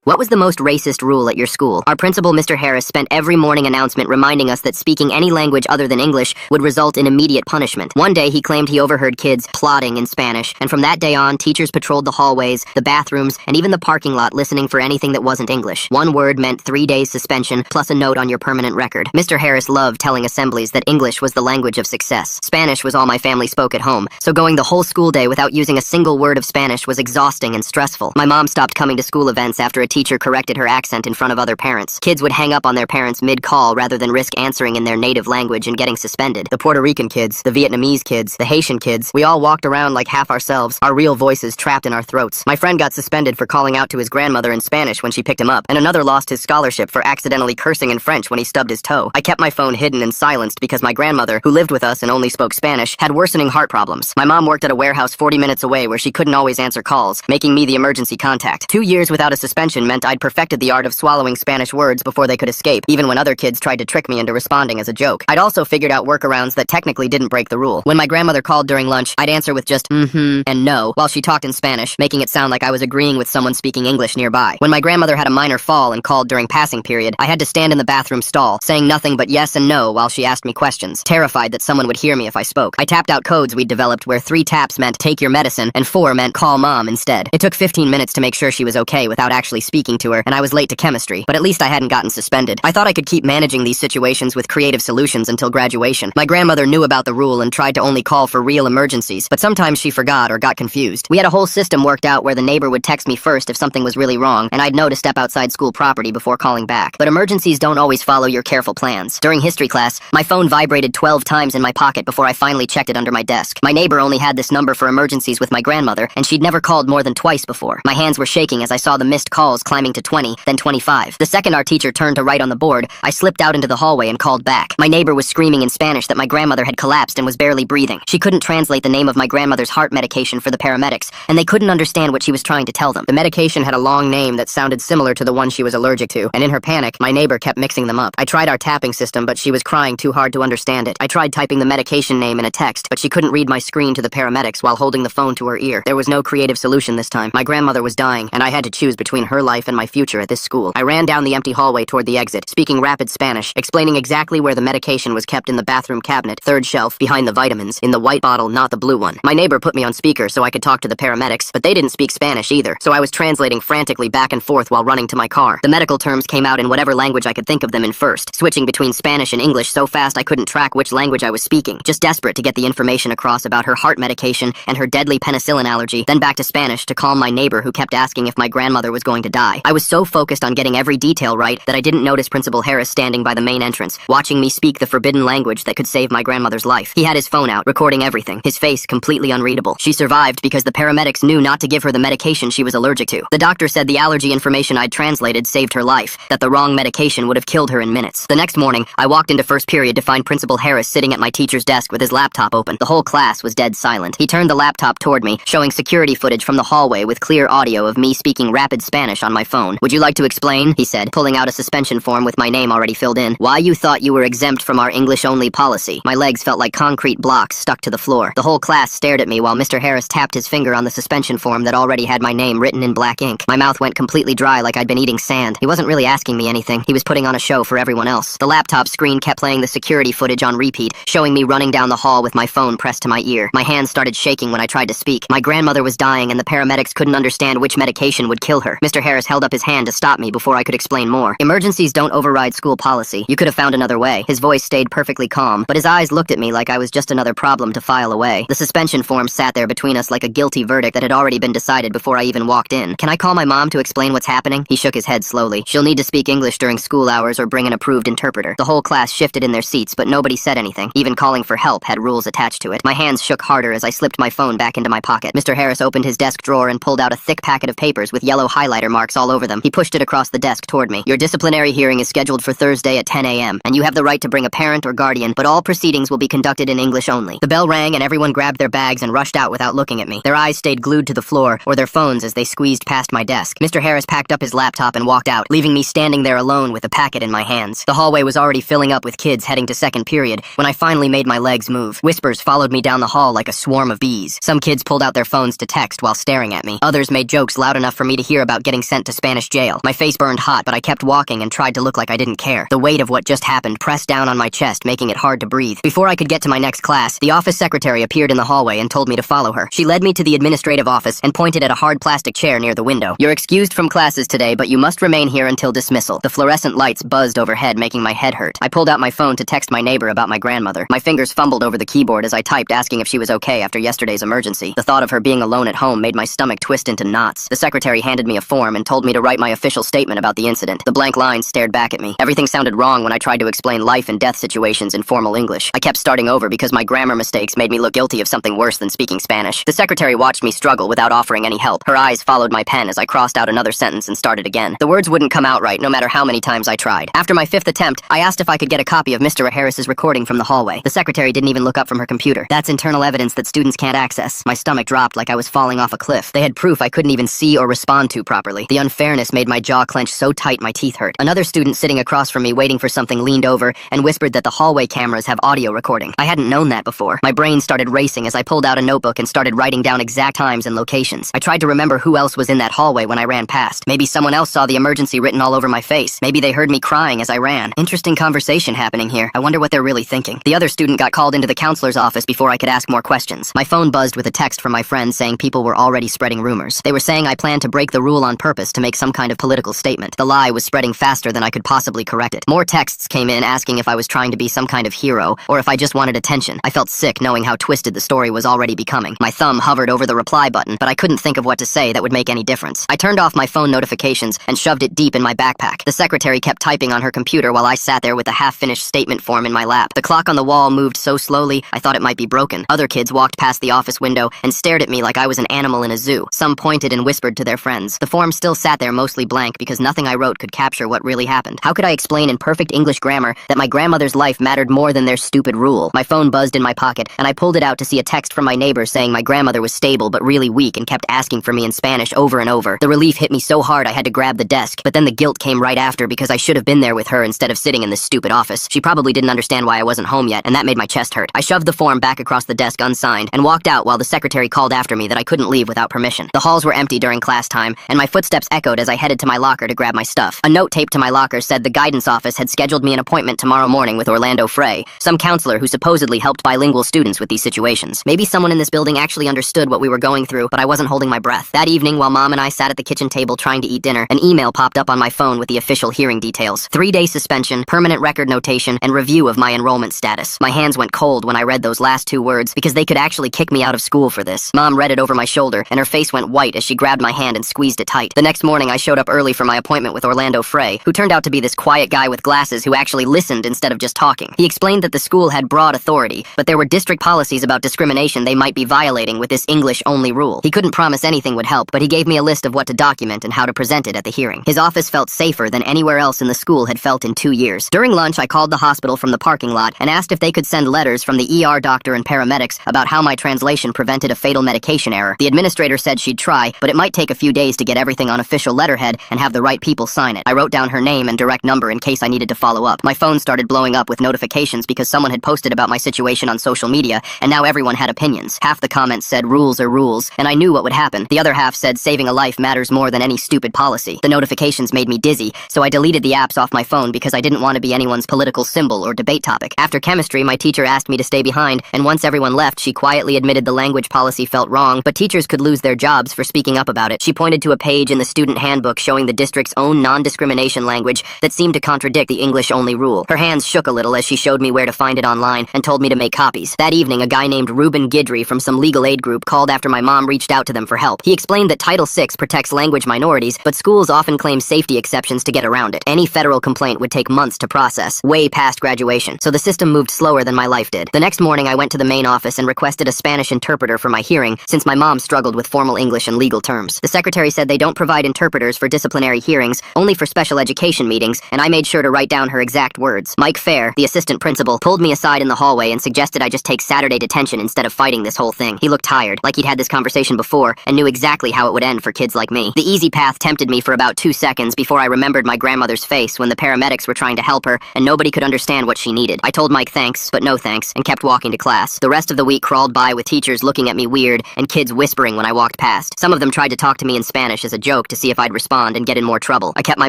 What was the most racist rule at your school? Our principal, Mr. Harris, spent every morning announcement reminding us that speaking any language other than English would result in immediate punishment. One day, he claimed he overheard kids plotting in Spanish, and from that day on, teachers patrolled the hallways, the bathrooms, and even the parking lot listening for anything that wasn't English. One word meant 3 days suspension, plus a note on your permanent record. Mr. Harris loved telling assemblies that English was the language of success. Spanish was all my family spoke at home, so going the whole school day without using a single word of Spanish was exhausting and stressful. My mom stopped coming to school events after a teacher corrected her accent in front of other parents. Kids would hang up on their parents mid-call rather than risk answering in their native language and getting suspended. The Puerto Rican kids, the Vietnamese kids, the Haitian kids, we all walked around like half ourselves, our real voices trapped in our throats. My friend got suspended for calling out to his grandmother in Spanish when she picked him up, and another lost his scholarship for accidentally cursing in French when he stubbed his toe. I kept my phone hidden and silenced because my grandmother, who lived with us and only spoke Spanish, had worsening heart problems. My mom worked at a warehouse 40 minutes away where she couldn't always answer calls, making me the emergency contact. 2 years without a suspension meant I'd perfected the art of swallowing Spanish words before they could escape, even when other kids tried to trick me into responding as a joke. I'd also figured out workarounds that technically didn't break the rule. When my grandmother called during lunch, I'd answer with just mm-hmm and no, while she talked in Spanish, making it sound like I was agreeing with someone speaking English nearby. When my grandmother had a minor fall and called during passing period, I had to stand in the bathroom stall, saying nothing but yes and no while she asked me questions, terrified that someone would hear me if I spoke. I tapped out codes we'd developed where 3 taps meant take your medicine and 4 meant call mom instead. It took 15 minutes to make sure she was okay without actually speaking to her, and I was late to chemistry, but at least I hadn't gotten suspended. I thought I could keep managing these situations with creative solutions until graduation. My grandmother knew about the rule and tried to only call for real emergencies, but sometimes she forgot or got confused. We had a whole system worked out where the neighbor would text me first if something was really wrong, and I'd know to step outside school property before calling back. But emergencies don't always follow your careful plans. During history class, my phone vibrated 12 times in my pocket before I finally checked it under my desk. My neighbor only had this number for emergencies with my grandmother, and she'd never called more than twice before. My hands were shaking as I saw the missed calls climbing to 20, then 25. The second our teacher turned to write on the board, I slipped out into the hallway and called back. My neighbor was screaming in Spanish that my grandmother had collapsed and was barely breathing. She couldn't translate the name of my grandmother's heart medication for the paramedics, and they couldn't understand what she was trying to tell them. The medication had a long name that sounded similar to the one she was allergic to, and in her panic, my neighbor kept mixing them up. I tried our tapping system, but she was crying too hard to understand it. I tried typing the medication name in a text, but she couldn't read my screen to the paramedics while holding the phone to her ear. There was no creative solution this time. My grandmother was dying, and I had to choose between her life and my future at this school. I ran down the empty hallway toward the exit, speaking rapid Spanish, explaining exactly where the medication was kept in the bathroom cabinet, 3rd shelf, behind the vitamins, in the white bottle, not the blue one. My neighbor put me on speaker so I could talk to the paramedics, but they didn't speak Spanish either, so I was translating frantically back and forth while running to my car. The medical terms came out in whatever language I could think of them in first, switching between Spanish and English so fast I couldn't track which language I was speaking, just desperate to get the information across about her heart medication and her deadly penicillin allergy, then back to Spanish to calm my neighbor who kept asking if my grandmother was going to die. I was so focused on getting every detail right that I didn't notice Principal Harris standing by the main entrance, watching me speak the forbidden language that could save my grandmother's life. He had his phone out, recording everything, his face completely unreadable. She survived because the paramedics knew not to give her the medication she was allergic to. The doctor said the allergy information I'd translated saved her life, that the wrong medication would have killed her in minutes. The next morning, I walked into first period to find Principal Harris sitting at my teacher's desk with his laptop open. The whole class was dead silent. He turned the laptop toward me, showing security footage from the hallway with clear audio of me speaking rapid Spanish on my phone. "Would you like to explain," he said, pulling out a suspension form with my name already filled in, "why you thought you were exempt from our English-only policy?" My legs felt like concrete blocks stuck to the floor. The whole class stared at me while Mr. Harris tapped his finger on the suspension form that already had my name written in black ink. My mouth went completely dry like I'd been eating sand. He wasn't really asking me anything. He was putting on a show for everyone else. The laptop screen kept playing the security footage on repeat, showing me running down the hall with my phone pressed to my ear. My hands started shaking when I tried to speak. My grandmother was dying and the paramedics couldn't understand which medication would kill her. Mr. Harris held up his hand to stop me before I could explain more. "Emergencies don't override school policy. You could have found another way." His voice stayed perfectly calm, but his eyes looked at me like I was just another problem to file away. The suspension form sat there between us like a guilty verdict that had already been decided before I even walked in. "Can I call my mom to explain what's happening?" He shook his head slowly. "She'll need to speak English during school hours or bring an approved interpreter." The whole class shifted in their seats, but nobody said anything. Even calling for help had rules attached to it. My hands shook harder as I slipped my phone back into my pocket. Mr. Harris opened his desk drawer and pulled out a thick packet of papers with yellow highlighter marks all over them. He pushed it across the desk toward me. "Your disciplinary hearing is scheduled for Thursday at 10 a.m., and you have the right to bring a parent or guardian, but all proceedings will be conducted in English only." The bell rang and everyone grabbed their bags and rushed out without looking at me. Their eyes stayed glued to the floor or their phones as they squeezed past my desk. Mr. Harris packed up his laptop and walked out, leaving me standing there alone with the packet in my hands. The hallway was already filling up with kids heading to second period when I finally made my legs move. Whispers followed me down the hall like a swarm of bees. Some kids pulled out their phones to text while staring at me. Others made jokes loud enough for me to hear about getting sent sent to Spanish jail. My face burned hot, but I kept walking and tried to look like I didn't care. The weight of what just happened pressed down on my chest, making it hard to breathe. Before I could get to my next class, the office secretary appeared in the hallway and told me to follow her. She led me to the administrative office and pointed at a hard plastic chair near the window. "You're excused from classes today, but you must remain here until dismissal." The fluorescent lights buzzed overhead, making my head hurt. I pulled out my phone to text my neighbor about my grandmother. My fingers fumbled over the keyboard as I typed, asking if she was okay after yesterday's emergency. The thought of her being alone at home made my stomach twist into knots. The secretary handed me a form and told me to write my official statement about the incident. The blank lines stared back at me. Everything sounded wrong when I tried to explain life and death situations in formal English. I kept starting over because my grammar mistakes made me look guilty of something worse than speaking Spanish. The secretary watched me struggle without offering any help. Her eyes followed my pen as I crossed out another sentence and started again. The words wouldn't come out right no matter how many times I tried. After my 5th attempt, I asked if I could get a copy of Mr. Harris's recording from the hallway. The secretary didn't even look up from her computer. That's internal evidence that students can't access. My stomach dropped like I was falling off a cliff. They had proof I couldn't even see or respond to properly. The unfairness made my jaw clench so tight my teeth hurt. Another student sitting across from me waiting for something leaned over and whispered that the hallway cameras have audio recording. I hadn't known that before. My brain started racing as I pulled out a notebook and started writing down exact times and locations. I tried to remember who else was in that hallway when I ran past. Maybe someone else saw the emergency written all over my face. Maybe they heard me crying as I ran. Interesting conversation happening here. I wonder what they're really thinking. The other student got called into the counselor's office before I could ask more questions. My phone buzzed with a text from my friend saying people were already spreading rumors. They were saying I planned to break the rule on purpose to make some kind of political statement. The lie was spreading faster than I could possibly correct it. More texts came in asking if I was trying to be some kind of hero or if I just wanted attention. I felt sick knowing how twisted the story was already becoming. My thumb hovered over the reply button, but I couldn't think of what to say that would make any difference. I turned off my phone notifications and shoved it deep in my backpack. The secretary kept typing on her computer while I sat there with the half-finished statement form in my lap. The clock on the wall moved so slowly, I thought it might be broken. Other kids walked past the office window and stared at me like I was an animal in a zoo. Some pointed and whispered to their friends. The form still sat there mostly blank because nothing I wrote could capture what really happened. How could I explain in perfect English grammar that my grandmother's life mattered more than their stupid rule? My phone buzzed in my pocket, and I pulled it out to see a text from my neighbor saying my grandmother was stable but really weak and kept asking for me in Spanish over and over. The relief hit me so hard I had to grab the desk, but then the guilt came right after because I should have been there with her instead of sitting in this stupid office. She probably didn't understand why I wasn't home yet, and that made my chest hurt. I shoved the form back across the desk unsigned and walked out while the secretary called after me that I couldn't leave without permission. The halls were empty during class time, and my footsteps echoed as I headed to my locker to grab my stuff. A note taped to my locker said the guidance office had scheduled me an appointment tomorrow morning with Orlando Frey, some counselor who supposedly helped bilingual students with these situations. Maybe someone in this building actually understood what we were going through, but I wasn't holding my breath. That evening, while Mom and I sat at the kitchen table trying to eat dinner, an email popped up on my phone with the official hearing details. 3-day suspension, permanent record notation, and review of my enrollment status. My hands went cold when I read those last 2 words because they could actually kick me out of school for this. Mom read it over my shoulder, and her face went white as she grabbed my hand and squeezed it tight. The next morning, I showed up early for my appointment with Orlando Frey, who turned out to be this quiet guy with glasses who actually listened instead of just talking. He explained that the school had broad authority, but there were district policies about discrimination they might be violating with this English-only rule. He couldn't promise anything would help, but he gave me a list of what to document and how to present it at the hearing. His office felt safer than anywhere else in the school had felt in 2 years. During lunch, I called the hospital from the parking lot and asked if they could send letters from the ER doctor and paramedics about how my translation prevented a fatal medication error. The administrator said she'd try, but it might take a few days to get everything on official letterhead and have the right people sign it. I wrote down her name and direct number in case I needed to follow up. My phone started blowing up with notifications because someone had posted about my situation on social media, and now everyone had opinions. Half the comments said rules are rules, and I knew what would happen. The other half said saving a life matters more than any stupid policy. The notifications made me dizzy, so I deleted the apps off my phone because I didn't want to be anyone's political symbol or debate topic. After chemistry, my teacher asked me to stay behind, and once everyone left, she quietly admitted the language policy felt wrong, but teachers could lose their jobs for speaking up about it. She pointed to a page in the student handbook showing the district's own non-discrimination language that seemed to contradict the English-only rule. Her hands shook a little as she showed me where to find it online and told me to make copies. That evening, a guy named Ruben Guidry from some legal aid group called after my mom reached out to them for help. He explained that Title VI protects language minorities, but schools often claim safety exceptions to get around it. Any federal complaint would take months to process, way past graduation, so the system moved slower than my life did. The next morning, I went to the main office and requested a Spanish interpreter for my hearing, since my mom struggled with formal English and legal terms. The secretary said they don't provide interpreters for disciplinary hearings, only for special education meetings, and I made sure to write down her exact words. Mike Fair, the assistant principal, pulled me aside in the hallway and suggested I just take Saturday detention instead of fighting this whole thing. He looked tired, like he'd had this conversation before, and knew exactly how it would end for kids like me. The easy path tempted me for about 2 seconds before I remembered my grandmother's face when the paramedics were trying to help her, and nobody could understand what she needed. I told Mike thanks, but no thanks, and kept walking to class. The rest of the week crawled by with teachers looking at me weird, and kids whispering when I walked past. Some of them tried to talk to me in Spanish as a joke, joke to see if I'd respond and get in more trouble. I kept my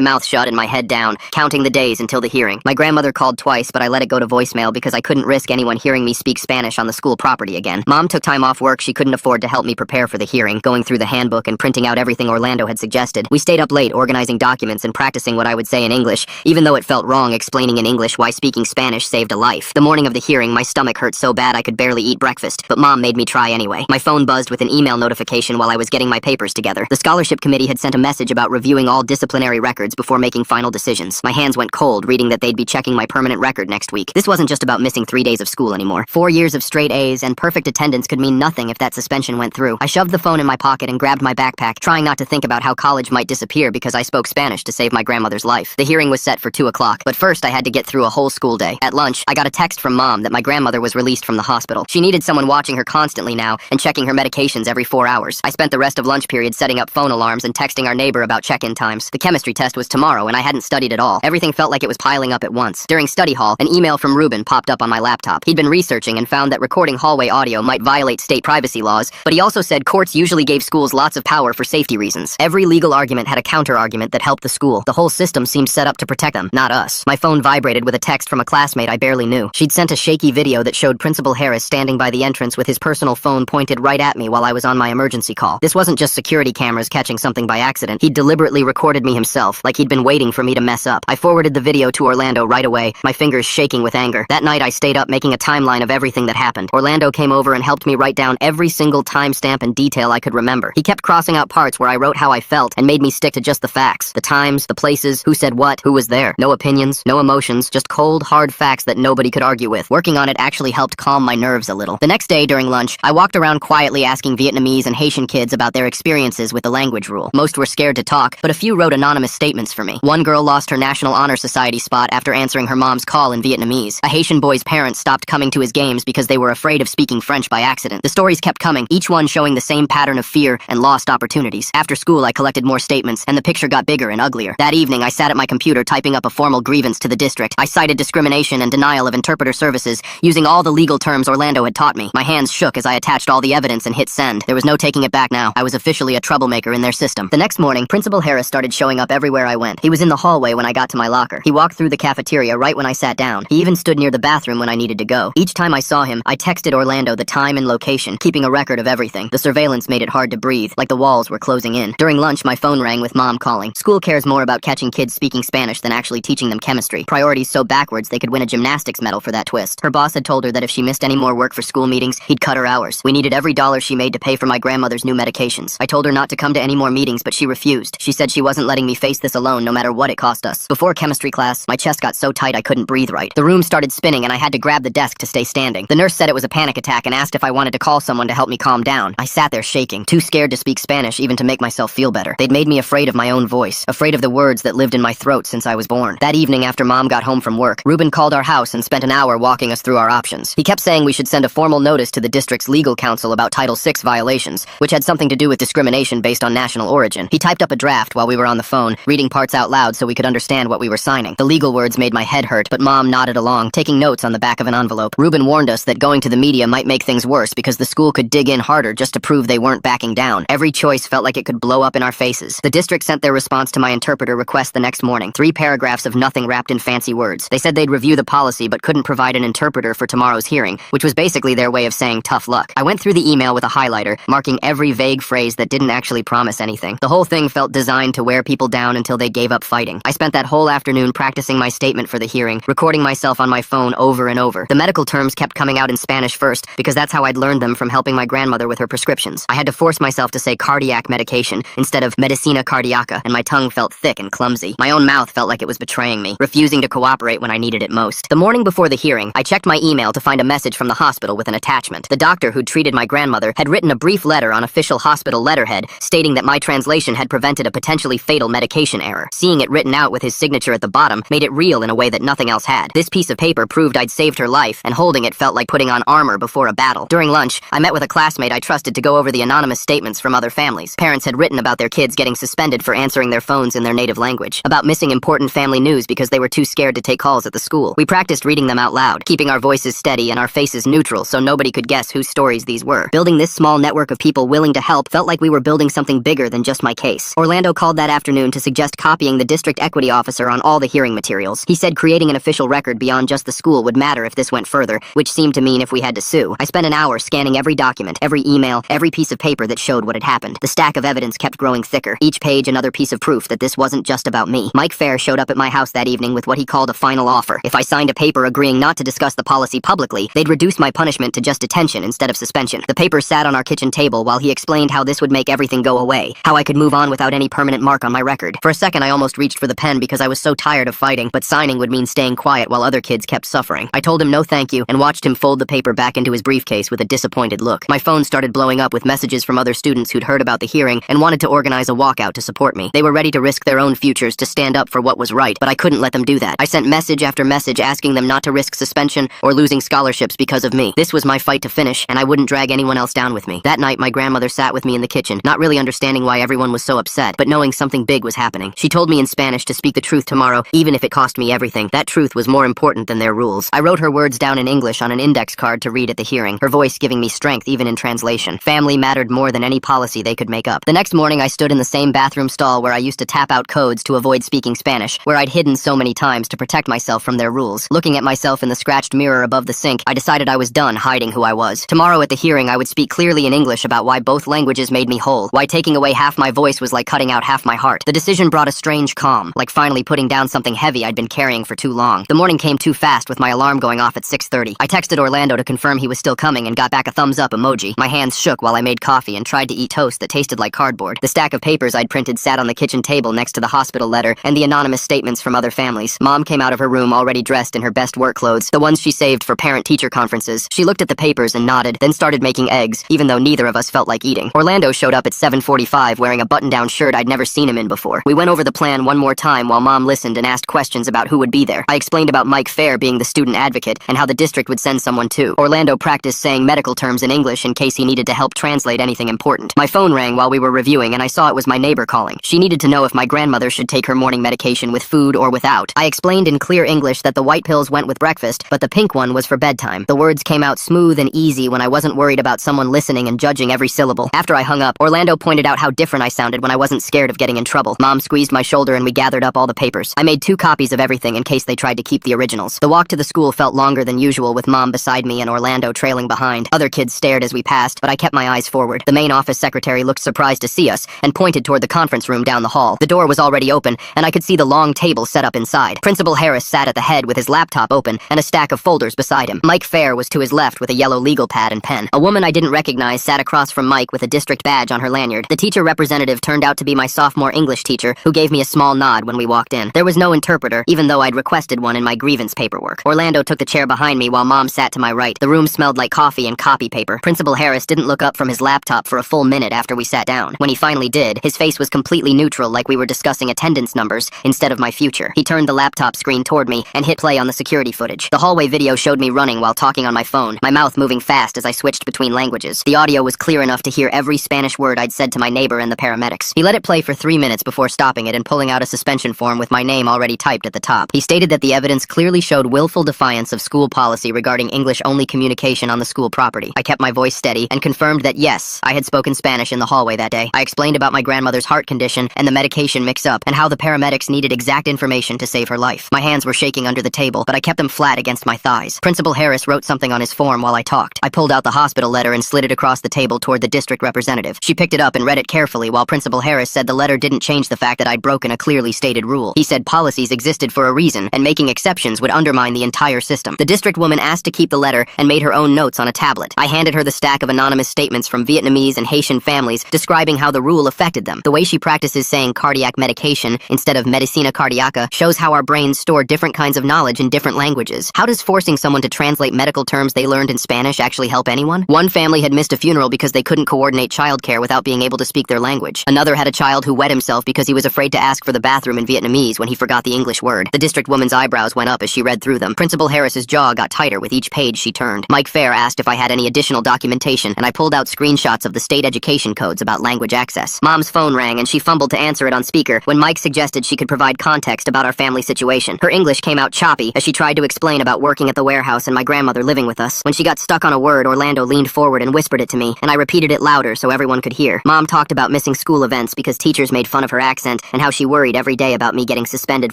mouth shut and my head down, counting the days until the hearing. My grandmother called twice, but I let it go to voicemail because I couldn't risk anyone hearing me speak Spanish on the school property again. Mom took time off work she couldn't afford to help me prepare for the hearing, going through the handbook and printing out everything Orlando had suggested. We stayed up late organizing documents and practicing what I would say in English, even though it felt wrong explaining in English why speaking Spanish saved a life. The morning of the hearing, my stomach hurt so bad I could barely eat breakfast, but Mom made me try anyway. My phone buzzed with an email notification while I was getting my papers together. The scholarship committee had sent a message about reviewing all disciplinary records before making final decisions. My hands went cold reading that they'd be checking my permanent record next week. This wasn't just about missing 3 days of school anymore. 4 years of straight A's and perfect attendance could mean nothing if that suspension went through. I shoved the phone in my pocket and grabbed my backpack, trying not to think about how college might disappear because I spoke Spanish to save my grandmother's life. The hearing was set for 2 o'clock, but first I had to get through a whole school day. At lunch, I got a text from Mom that my grandmother was released from the hospital. She needed someone watching her constantly now and checking her medications every 4 hours. I spent the rest of lunch period setting up phone alarms and texting our neighbor about check-in times. The chemistry test was tomorrow and I hadn't studied at all. Everything felt like it was piling up at once. During study hall, an email from Ruben popped up on my laptop. He'd been researching and found that recording hallway audio might violate state privacy laws, but he also said courts usually gave schools lots of power for safety reasons. Every legal argument had a counter-argument that helped the school. The whole system seemed set up to protect them, not us. My phone vibrated with a text from a classmate I barely knew. She'd sent a shaky video that showed Principal Harris standing by the entrance with his personal phone pointed right at me while I was on my emergency call. This wasn't just security cameras catching something by accident. He'd deliberately recorded me himself, like he'd been waiting for me to mess up. I forwarded the video to Orlando right away, my fingers shaking with anger. That night I stayed up making a timeline of everything that happened. Orlando came over and helped me write down every single timestamp and detail I could remember. He kept crossing out parts where I wrote how I felt and made me stick to just the facts. The times, the places, who said what, who was there. No opinions, no emotions, just cold, hard facts that nobody could argue with. Working on it actually helped calm my nerves a little. The next day during lunch, I walked around quietly asking Vietnamese and Haitian kids about their experiences with the language rule. Most were scared to talk, but a few wrote anonymous statements for me. One girl lost her National Honor Society spot after answering her mom's call in Vietnamese. A Haitian boy's parents stopped coming to his games because they were afraid of speaking French by accident. The stories kept coming, each one showing the same pattern of fear and lost opportunities. After school, I collected more statements, and the picture got bigger and uglier. That evening, I sat at my computer typing up a formal grievance to the district. I cited discrimination and denial of interpreter services, using all the legal terms Orlando had taught me. My hands shook as I attached all the evidence and hit send. There was no taking it back now. I was officially a troublemaker in their system. The next morning, Principal Harris started showing up everywhere I went. He was in the hallway when I got to my locker. He walked through the cafeteria right when I sat down. He even stood near the bathroom when I needed to go. Each time I saw him, I texted Orlando the time and location, keeping a record of everything. The surveillance made it hard to breathe, like the walls were closing in. During lunch, my phone rang with Mom calling. School cares more about catching kids speaking Spanish than actually teaching them chemistry. Priorities so backwards they could win a gymnastics medal for that twist. Her boss had told her that if she missed any more work for school meetings, he'd cut her hours. We needed every dollar she made to pay for my grandmother's new medications. I told her not to come to any more meetings, but she refused. She said she wasn't letting me face this alone no matter what it cost us. Before chemistry class, my chest got so tight I couldn't breathe right. The room started spinning and I had to grab the desk to stay standing. The nurse said it was a panic attack and asked if I wanted to call someone to help me calm down. I sat there shaking, too scared to speak Spanish even to make myself feel better. They'd made me afraid of my own voice, afraid of the words that lived in my throat since I was born. That evening after Mom got home from work, Ruben called our house and spent an hour walking us through our options. He kept saying we should send a formal notice to the district's legal counsel about Title VI violations, which had something to do with discrimination based on national origin. He typed up a draft while we were on the phone, reading parts out loud so we could understand what we were signing. The legal words made my head hurt, but Mom nodded along, taking notes on the back of an envelope. Ruben warned us that going to the media might make things worse because the school could dig in harder just to prove they weren't backing down. Every choice felt like it could blow up in our faces. The district sent their response to my interpreter request the next morning. 3 paragraphs of nothing wrapped in fancy words. They said they'd review the policy but couldn't provide an interpreter for tomorrow's hearing, which was basically their way of saying tough luck. I went through the email with a highlighter, marking every vague phrase that didn't actually promise anything. The whole thing felt designed to wear people down until they gave up fighting. I spent that whole afternoon practicing my statement for the hearing, recording myself on my phone over and over. The medical terms kept coming out in Spanish first, because that's how I'd learned them from helping my grandmother with her prescriptions. I had to force myself to say cardiac medication instead of medicina cardiaca, and my tongue felt thick and clumsy. My own mouth felt like it was betraying me, refusing to cooperate when I needed it most. The morning before the hearing, I checked my email to find a message from the hospital with an attachment. The doctor who'd treated my grandmother had written a brief letter on official hospital letterhead stating that my translation had prevented a potentially fatal medication error. Seeing it written out with his signature at the bottom made it real in a way that nothing else had. This piece of paper proved I'd saved her life, and holding it felt like putting on armor before a battle. During lunch, I met with a classmate I trusted to go over the anonymous statements from other families. Parents had written about their kids getting suspended for answering their phones in their native language, about missing important family news because they were too scared to take calls at the school. We practiced reading them out loud, keeping our voices steady and our faces neutral so nobody could guess whose stories these were. Building this small network of people willing to help felt like we were building something bigger than just lost my case. Orlando called that afternoon to suggest copying the district equity officer on all the hearing materials. He said creating an official record beyond just the school would matter if this went further, which seemed to mean if we had to sue. I spent an hour scanning every document, every email, every piece of paper that showed what had happened. The stack of evidence kept growing thicker, each page another piece of proof that this wasn't just about me. Mike Fair showed up at my house that evening with what he called a final offer. If I signed a paper agreeing not to discuss the policy publicly, they'd reduce my punishment to just detention instead of suspension. The paper sat on our kitchen table while he explained how this would make everything go away, how I could move on without any permanent mark on my record. For a second, I almost reached for the pen because I was so tired of fighting, but signing would mean staying quiet while other kids kept suffering. I told him no thank you and watched him fold the paper back into his briefcase with a disappointed look. My phone started blowing up with messages from other students who'd heard about the hearing and wanted to organize a walkout to support me. They were ready to risk their own futures to stand up for what was right, but I couldn't let them do that. I sent message after message asking them not to risk suspension or losing scholarships because of me. This was my fight to finish, and I wouldn't drag anyone else down with me. That night, my grandmother sat with me in the kitchen, not really understanding why everyone was so upset, but knowing something big was happening. She told me in Spanish to speak the truth tomorrow, even if it cost me everything. That truth was more important than their rules. I wrote her words down in English on an index card to read at the hearing, her voice giving me strength even in translation. Family mattered more than any policy they could make up. The next morning, I stood in the same bathroom stall where I used to tap out codes to avoid speaking Spanish, where I'd hidden so many times to protect myself from their rules. Looking at myself in the scratched mirror above the sink, I decided I was done hiding who I was. Tomorrow at the hearing, I would speak clearly in English about why both languages made me whole, why taking away half my voice was like cutting out half my heart. The decision brought a strange calm, like finally putting down something heavy I'd been carrying for too long. The morning came too fast with my alarm going off at 6:30. I texted Orlando to confirm he was still coming and got back a thumbs up emoji. My hands shook while I made coffee and tried to eat toast that tasted like cardboard. The stack of papers I'd printed sat on the kitchen table next to the hospital letter and the anonymous statements from other families. Mom came out of her room already dressed in her best work clothes, the ones she saved for parent-teacher conferences. She looked at the papers and nodded, then started making eggs, even though neither of us felt like eating. Orlando showed up at 7:45 wearing a button-down shirt I'd never seen him in before. We went over the plan one more time while Mom listened and asked questions about who would be there. I explained about Mike Fair being the student advocate and how the district would send someone too. Orlando practiced saying medical terms in English in case he needed to help translate anything important. My phone rang while we were reviewing and I saw it was my neighbor calling. She needed to know if my grandmother should take her morning medication with food or without. I explained in clear English that the white pills went with breakfast, but the pink one was for bedtime. The words came out smooth and easy when I wasn't worried about someone listening and judging every syllable. After I hung up, Orlando pointed out how different I sounded when I wasn't scared of getting in trouble. Mom squeezed my shoulder and we gathered up all the papers. I made 2 copies of everything in case they tried to keep the originals. The walk to the school felt longer than usual with Mom beside me and Orlando trailing behind. Other kids stared as we passed, but I kept my eyes forward. The main office secretary looked surprised to see us and pointed toward the conference room down the hall. The door was already open and I could see the long table set up inside. Principal Harris sat at the head with his laptop open and a stack of folders beside him. Mike Fair was to his left with a yellow legal pad and pen. A woman I didn't recognize sat across from Mike with a district badge on her lanyard. The teacher representative turned out to be my sophomore English teacher, who gave me a small nod when we walked in. There was no interpreter, even though I'd requested one in my grievance paperwork. Orlando took the chair behind me while Mom sat to my right. The room smelled like coffee and copy paper. Principal Harris didn't look up from his laptop for a full minute after we sat down. When he finally did, his face was completely neutral, like we were discussing attendance numbers instead of my future. He turned the laptop screen toward me and hit play on the security footage. The hallway video showed me running while talking on my phone, my mouth moving fast as I switched between languages. The audio was clear enough to hear every Spanish word I'd said to my neighbor and the paramedics. He let it play for 3 minutes before stopping it and pulling out a suspension form with my name already typed at the top. He stated that the evidence clearly showed willful defiance of school policy regarding English-only communication on the school property. I kept my voice steady and confirmed that yes, I had spoken Spanish in the hallway that day. I explained about my grandmother's heart condition and the medication mix-up and how the paramedics needed exact information to save her life. My hands were shaking under the table, but I kept them flat against my thighs. Principal Harris wrote something on his form while I talked. I pulled out the hospital letter and slid it across the table toward the district representative. She picked it up and read it carefully while Principal Harris said the letter didn't change the fact that I'd broken a clearly stated rule. He said policies existed for a reason and making exceptions would undermine the entire system. The district woman asked to keep the letter and made her own notes on a tablet. I handed her the stack of anonymous statements from Vietnamese and Haitian families describing how the rule affected them. The way she practices saying cardiac medication instead of medicina cardiaca shows how our brains store different kinds of knowledge in different languages. How does forcing someone to translate medical terms they learned in Spanish actually help anyone? One family had missed a funeral because they couldn't coordinate childcare without being able to speak their language. Another had a child who wet himself because he was afraid to ask for the bathroom in Vietnamese when he forgot the English word. The district woman's eyebrows went up as she read through them. Principal Harris's jaw got tighter with each page she turned. Mike Fair asked if I had any additional documentation, and I pulled out screenshots of the state education codes about language access. Mom's phone rang, and she fumbled to answer it on speaker when Mike suggested she could provide context about our family situation. Her English came out choppy as she tried to explain about working at the warehouse and my grandmother living with us. When she got stuck on a word, Orlando leaned forward and whispered it to me, and I repeated it louder so everyone could hear. Mom talked about missing discussing school events because teachers made fun of her accent and how she worried every day about me getting suspended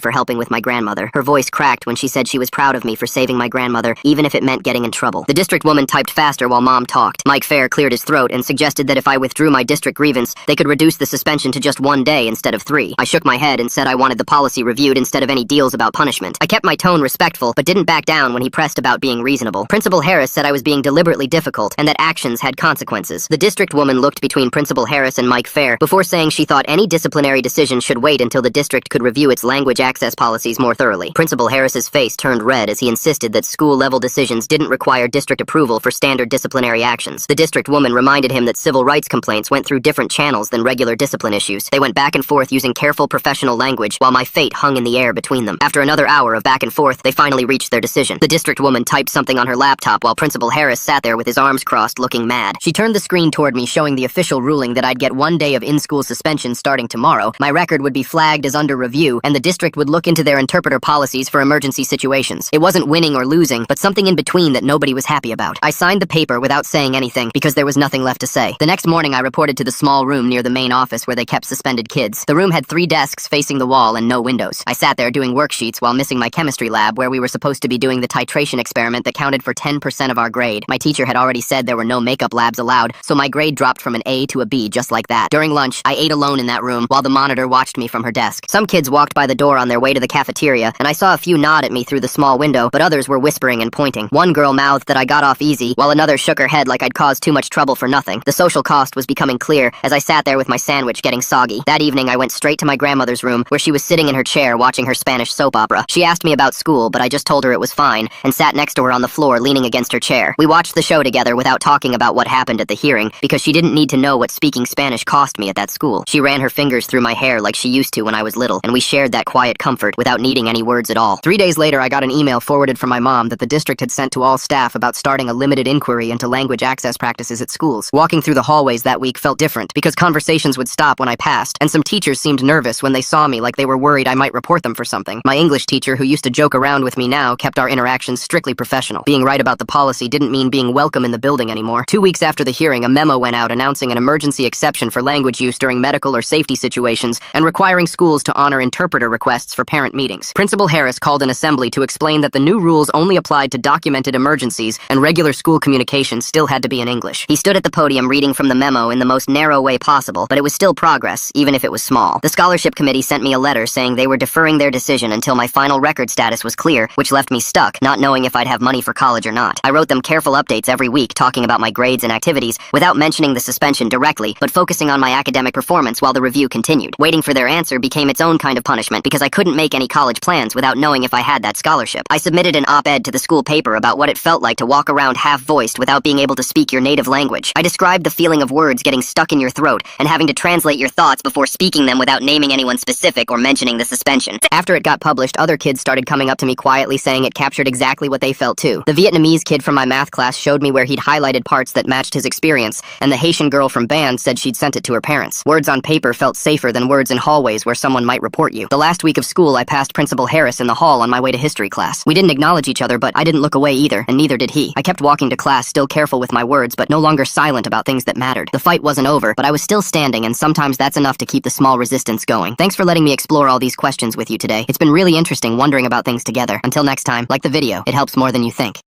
for helping with my grandmother. Her voice cracked when she said she was proud of me for saving my grandmother, even if it meant getting in trouble. The district woman typed faster while Mom talked. Mike Fair cleared his throat and suggested that if I withdrew my district grievance, they could reduce the suspension to just 1 day instead of 3. I shook my head and said I wanted the policy reviewed instead of any deals about punishment. I kept my tone respectful, but didn't back down when he pressed about being reasonable. Principal Harris said I was being deliberately difficult and that actions had consequences. The district woman looked between Principal Harris and Mike Fair before saying she thought any disciplinary decision should wait until the district could review its language access policies more thoroughly. Principal Harris's face turned red as he insisted that school-level decisions didn't require district approval for standard disciplinary actions. The district woman reminded him that civil rights complaints went through different channels than regular discipline issues. They went back and forth using careful professional language while my fate hung in the air between them. After another hour of back and forth, they finally reached their decision. The district woman typed something on her laptop while Principal Harris sat there with his arms crossed, looking mad. She turned the screen toward me, showing the official ruling that I'd get 1 day of in-school suspension starting tomorrow. My record would be flagged as under review, and the district would look into their interpreter policies for emergency situations. It wasn't winning or losing, but something in between that nobody was happy about. I signed the paper without saying anything because there was nothing left to say. The next morning, I reported to the small room near the main office where they kept suspended kids. The room had 3 desks facing the wall and no windows. I sat there doing worksheets while missing my chemistry lab where we were supposed to be doing the titration experiment that counted for 10% of our grade. My teacher had already said there were no makeup labs allowed, so my grade dropped from an A to a B just like that. During lunch, I ate alone in that room while the monitor watched me from her desk. Some kids walked by the door on their way to the cafeteria, and I saw a few nod at me through the small window, but others were whispering and pointing. One girl mouthed that I got off easy, while another shook her head like I'd caused too much trouble for nothing. The social cost was becoming clear as I sat there with my sandwich getting soggy. That evening, I went straight to my grandmother's room, where she was sitting in her chair watching her Spanish soap opera. She asked me about school, but I just told her it was fine, and sat next to her on the floor leaning against her chair. We watched the show together without talking about what happened at the hearing, because she didn't need to know what speaking Spanish cost me at that school. She ran her fingers through my hair like she used to when I was little, and we shared that quiet comfort without needing any words at all. 3 days later, I got an email forwarded from my mom that the district had sent to all staff about starting a limited inquiry into language access practices at schools. Walking through the hallways that week felt different, because conversations would stop when I passed, and some teachers seemed nervous when they saw me like they were worried I might report them for something. My English teacher, who used to joke around with me now, kept our interactions strictly professional. Being right about the policy didn't mean being welcome in the building anymore. 2 weeks after the hearing, a memo went out announcing an emergency exception for language use during medical or safety situations and requiring schools to honor interpreter requests for parent meetings. Principal Harris called an assembly to explain that the new rules only applied to documented emergencies and regular school communication still had to be in English. He stood at the podium reading from the memo in the most narrow way possible, but it was still progress, even if it was small. The scholarship committee sent me a letter saying they were deferring their decision until my final record status was clear, which left me stuck, not knowing if I'd have money for college or not. I wrote them careful updates every week talking about my grades and activities without mentioning the suspension directly, but focusing on my academic performance while the review continued. Waiting for their answer became its own kind of punishment because I couldn't make any college plans without knowing if I had that scholarship. I submitted an op-ed to the school paper about what it felt like to walk around half-voiced without being able to speak your native language. I described the feeling of words getting stuck in your throat and having to translate your thoughts before speaking them without naming anyone specific or mentioning the suspension. After it got published, other kids started coming up to me quietly saying it captured exactly what they felt too. The Vietnamese kid from my math class showed me where he'd highlighted parts that matched his experience, and the Haitian girl from band said she'd sent it to her parents. Words on paper felt safer than words in hallways where someone might report you. The last week of school, I passed Principal Harris in the hall on my way to history class. We didn't acknowledge each other, but I didn't look away either, and neither did he. I kept walking to class, still careful with my words, but no longer silent about things that mattered. The fight wasn't over, but I was still standing, and sometimes that's enough to keep the small resistance going. Thanks for letting me explore all these questions with you today. It's been really interesting wondering about things together. Until next time, like the video, it helps more than you think.